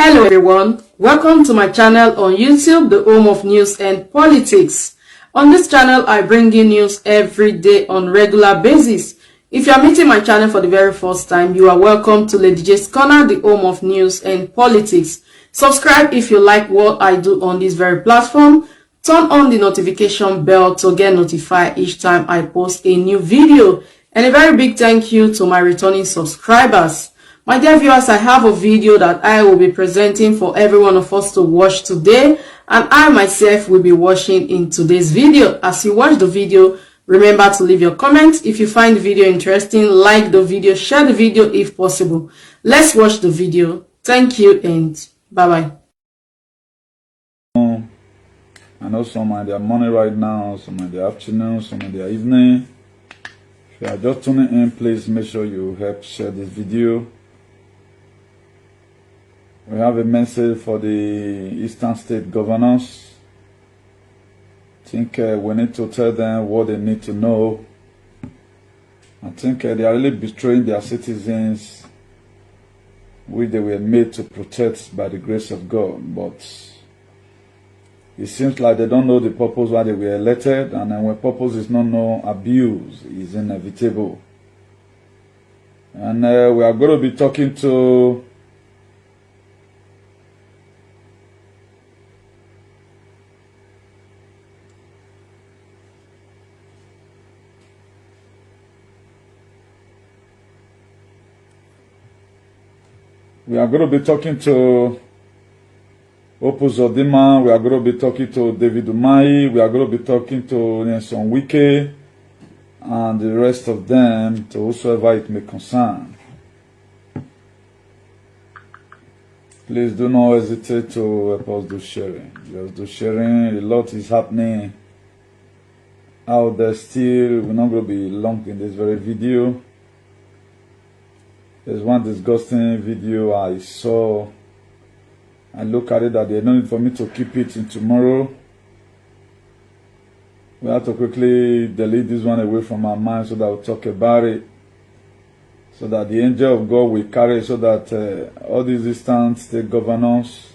Hello everyone, welcome to my channel on YouTube, the home of news and politics. On this channel, I bring you news every day on regular basis. If you are meeting my channel for the very first time, you are welcome to Lady J's Corner, the home of news and politics. Subscribe if you like what I do on this very platform. Turn on the notification bell to get notified each time I post a new video. And a very big thank you to my returning subscribers. My dear viewers, I have a video that I will be presenting for every one of us to watch today, and I myself will be watching in today's video. As you watch the video, remember to leave your comments. If you find the video interesting, like the video, share the video if possible. Let's watch the video. Thank you and bye-bye. I know some are in their morning right now, some in the afternoon, some in the evening. If you are just tuning in, please make sure you help share this video. We have a message for the Eastern State governors. I think we need to tell them what they need to know. I think they are really betraying their citizens, which they were made to protect by the grace of God. But it seems like they don't know the purpose why they were elected, and then when purpose is not known, abuse is inevitable. And we are going to be talking to Opus Odima, we are going to be talking to David Umahi, we are going to be talking to Nelson Wike, and the rest of them, to whosoever it may concern. Please do not hesitate to help us do sharing. Just do sharing. A lot is happening out there still. We're not going to be long in this very video. There's one disgusting video I saw. I look at it that there's no need for me to keep it in tomorrow. We have to quickly delete this one away from our mind so that we'll talk about it. So that the angel of God will carry it, so that all these Eastern State governors,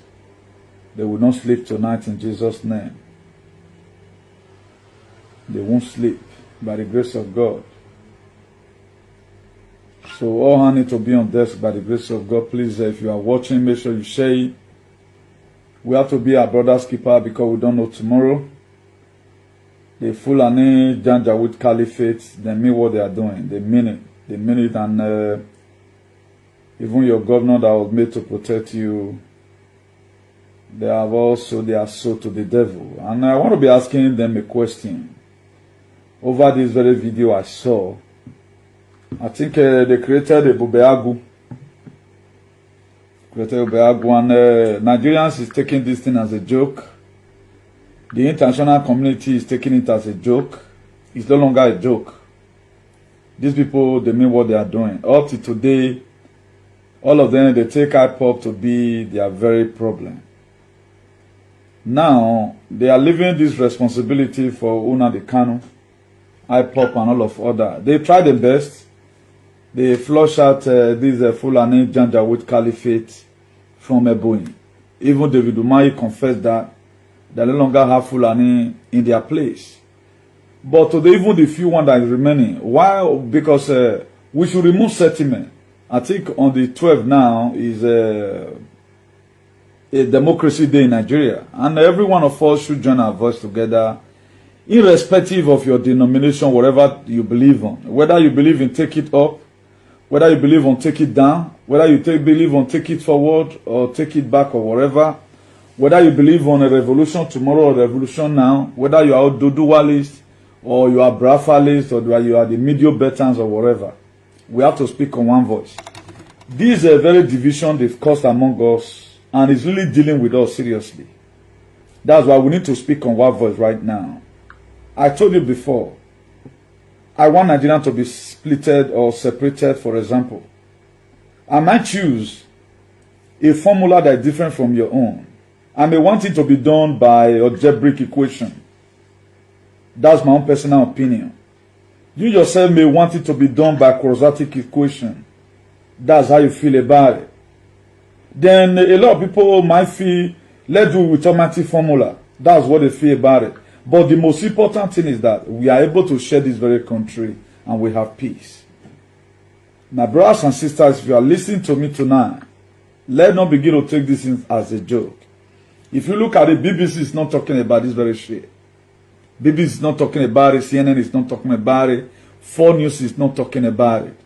they will not sleep tonight in Jesus' name. They won't sleep by the grace of God. So all hands need to be on desk by the grace of God. Please, if you are watching, make sure you share it. We have to be our brother's keeper because we don't know tomorrow. The Fulani Janjaweed Caliphate, they mean what they are doing. They mean it. They mean it, and even your governor that was made to protect you, they have also their soul to the devil. And I want to be asking them a question. Over this very video I saw, I think they created a Bubeagu. And Nigerians is taking this thing as a joke. The international community is taking it as a joke. It's no longer a joke. These people, they mean what they are doing. Up to today, all of them, they take IPOB to be their very problem. Now, they are leaving this responsibility for Nnamdi Kanu, IPOB, and all of other. They try their best. They flush out this Fulani Janjaweed Caliphate from Ebonyi. Even David Umahi confessed that they no longer have Fulani in their place. But today, even the few one that is remaining, why? Because we should remove settlement. I think on the 12th now is a democracy day in Nigeria. And every one of us should join our voice together, irrespective of your denomination, whatever you believe on. Whether you believe in take it up, whether you believe on take it down, whether you believe on take it forward or take it back or whatever, whether you believe on a revolution tomorrow or revolution now, whether you are Oduduwalist or you are Biafralist or you are the Medio-Betans or whatever, we have to speak on one voice. This is a very division they've caused among us, and it's really dealing with us seriously. That's why we need to speak on one voice right now. I told you before, I want Nigeria to be splitted or separated, for example. I might choose a formula that is different from your own. I may want it to be done by algebraic equation. That's my own personal opinion. You yourself may want it to be done by quadratic equation. That's how you feel about it. then a lot of people might feel, let's do with automatic formula. That's what they feel about it. But the most important thing is that we are able to share this very country and we have peace. My brothers and sisters, if you are listening to me tonight, let's not begin to take this in as a joke. If you look at it, BBC is not talking about this very shit. BBC is not talking about it. CNN is not talking about it. 4 News is not talking about it.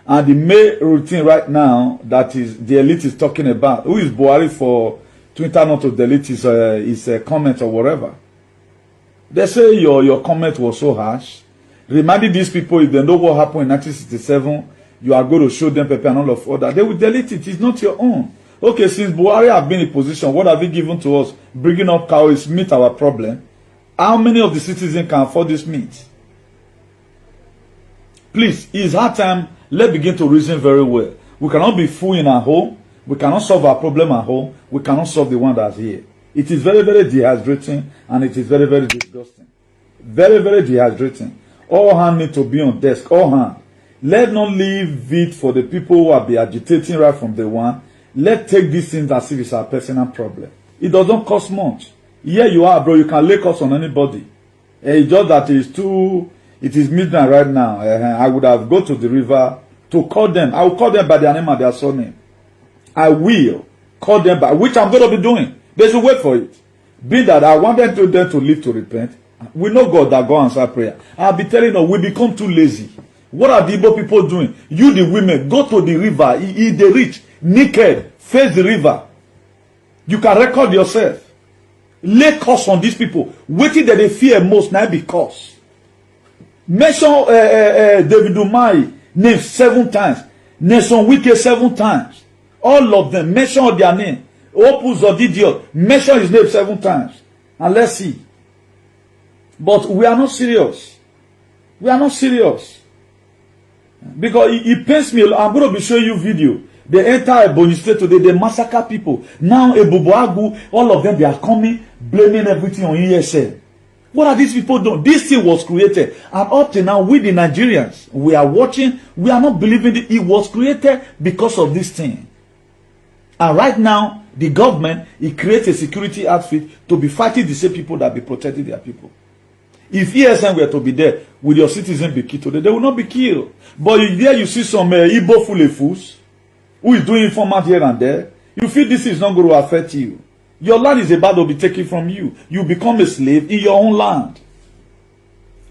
And the main routine right now that is the elite is talking about, who is Buhari for Twitter not to delete his comment or whatever. They say your comment was so harsh. Reminding these people, if they know what happened in 1967, you are going to show them paper and all of that. They will delete it. It's not your own. Okay, since Buhari have been in position, what have he given to us? Bringing up cows meet our problem. How many of the citizens can afford this meat? Please, it's hard time. Let's begin to reason very well. We cannot be full in our home. We cannot solve our problem at home. We cannot solve the one that's here. It is very, very dehydrating and it is very, very disgusting. Very, very dehydrating. All hands need to be on desk. All hands. Let's not leave it for the people who are be agitating right from the one. Let's take these things as if it's our personal problem. It doesn't cost much. Here you are, bro. You can lay cost on anybody. It's just that it is midnight right now. I would have gone to the river to call them. I will call them by their name and their surname. I will call them by, which I'm going to be doing. They should wait for it. Be that I want them to live to repent. We know God that God answer prayer. I'll be telling you, we become too lazy. What are the Igbo people doing? You, the women, go to the river. Eat the rich, naked, face the river. You can record yourself. Lay curse on these people. Waiting that they fear most now because. Mention David Umai name 7 times. Nelson Wike 7 times. All of them. Mention their name. Opus or Didiot. Mention his name 7 times. And let's see. But we are not serious. We are not serious. Because it pains me. I'm going to be showing you video. They enter Ebonyi State today. They massacre people. Now Ebubuagu, all of them, they are coming, blaming everything on ESL. What are these people doing? This thing was created. And up to now, we the Nigerians, we are watching. We are not believing that it was created because of this thing. And right now, the government, it creates a security outfit to be fighting the same people that be protecting their people. If ESN were to be there, will your citizens be killed today? They will not be killed. But there you see some Igbo fools who is doing informant here and there. You feel this is not going to affect you. Your land is about to be taken from you. You become a slave in your own land.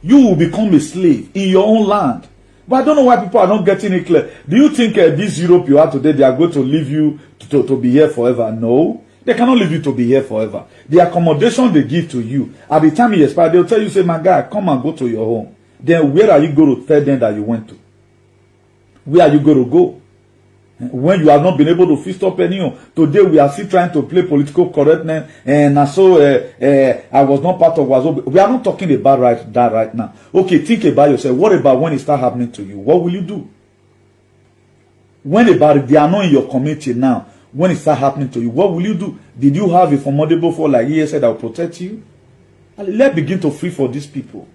You will become a slave in your own land. But I don't know why people are not getting it clear. Do you think this Europe you are today, they are going to leave you to be here forever? No. They cannot leave you to be here forever. The accommodation they give to you, at the time you expire, they'll tell you, say, my guy, come and go to your home. Then where are you going to tell them that you went to? Where are you going to go? When you have not been able to fist up anyone. Today we are still trying to play political correctness. And so I was not part of Wazobi. We are not talking about that right now. Okay, think about yourself. What about when it starts happening to you? What will you do? When about it, they are not in your community now. When it starts happening to you, what will you do? Did you have a formidable foe like he said that will protect you? Let's begin to free for these people.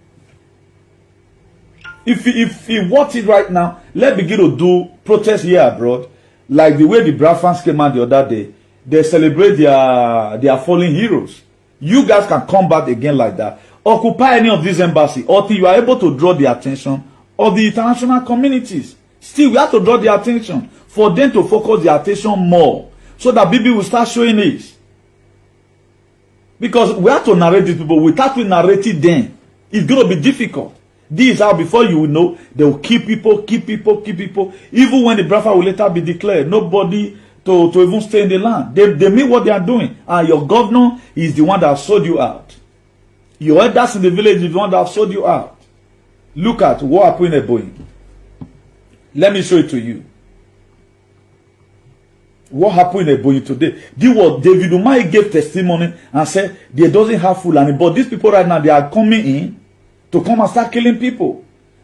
If he wants it right now, let's begin to do protests here abroad. Like the way the Biafrans came out the other day. They celebrate their fallen heroes. You guys can come back again like that. Occupy any of these embassies until you are able to draw the attention of the international communities. Still, we have to draw the attention for them to focus their attention more. So that BB will start showing it. Because we have to narrate these people. Without we narrate it then, it's going to be difficult. This is how before you will know, they will keep people. Even when the Biafra will later be declared, nobody to even stay in the land. They mean what they are doing. And your governor is the one that sold you out. Your elders in the village is the one that sold you out. Look at what happened in Ebonyi. Let me show it to you. What happened in Ebonyi today? This was David Umai gave testimony and said they doesn't have Fulani. But these people right now, they are coming in to come and start killing people.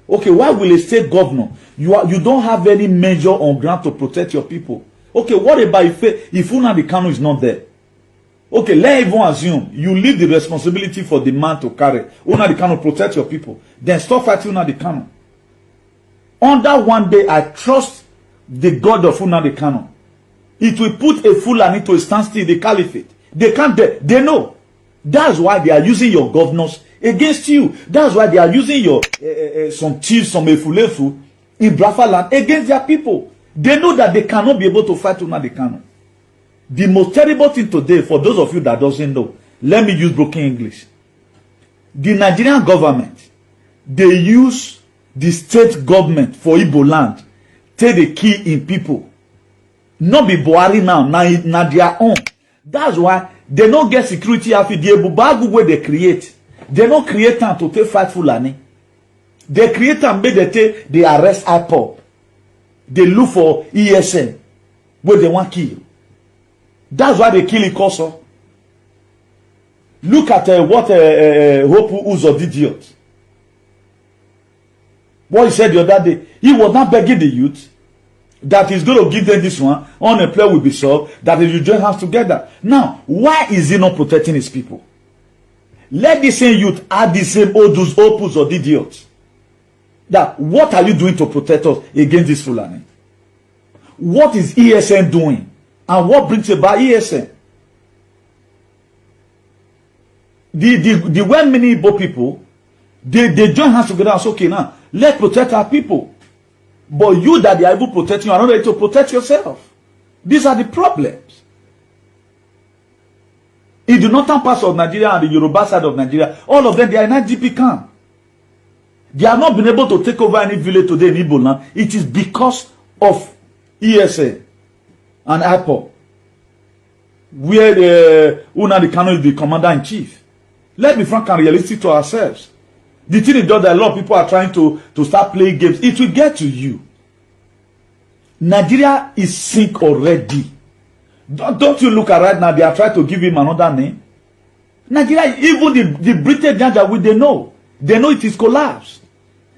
Okay, why will a state governor? You don't have any measure on ground to protect your people. Okay, what about if Nnamdi Kanu is not there? Okay, let's even assume you leave the responsibility for the man to carry. Nnamdi Kanu protect your people. Then stop fighting Nnamdi Kanu. Under one day, I trust the God of Nnamdi Kanu. It will put a Fulani to a standstill in the caliphate. They can't, they know. That's why they are using your governors against you. That's why they are using your some chiefs, some Efulefu in Biafra land against their people. They know that they cannot be able to fight Nnamdi Kanu. The most terrible thing today, for those of you that doesn't know, let me use broken English. The Nigerian government, they use the state government for Igbo land, take the key in people. Not be Buhari now, na their own. That's why they don't get security after the Ebubagu where they create. They don't create time to take fight Fulani. They create time where they arrest IPOB. They look for ESN where they want kill. That's why they kill Ikoso. Look at what Hope Uzo did idiot. What he said the other day. He was not begging the youth that he's going to give them this one. Unemployment will be solved. That if you join hands together. Now, why is he not protecting his people? Let the same youth add the same those Hope Uzo idiots. That what are you doing to protect us against this Fulani? What is ESN doing? And what brings about ESN? The well many Igbo people, they join hands together and say, okay, now, let's protect our people. But you that they are able protecting, you are not ready to protect yourself. These are the problems. In the northern parts of Nigeria and the Yoruba side of Nigeria, all of them, they are in IDP camp. They have not been able to take over any village today in Igbo land. It is because of ESA and IPOB, where Nnamdi Kanu is the commander-in-chief. Let's be frank and realistic to ourselves. The thing is just that a lot of people are trying to start playing games. It will get to you. Nigeria is sink already. Don't you look at right now, they are trying to give him another name. Nigeria, even the British Janjaweed, they know. They know it is collapsed.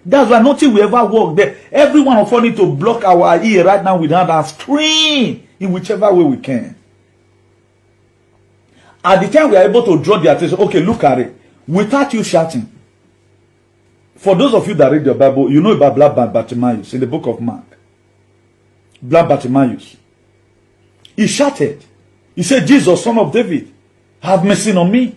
That's why nothing will ever work there. Everyone of us need to block our ear right now with hand and scream in whichever way we can. At the time we are able to draw the attention, okay, look at it, without you shouting. For those of you that read the Bible, you know about blind Bartimaeus in the book of Mark. Blind Bartimaeus. He shouted. He said, Jesus, son of David, have mercy on me.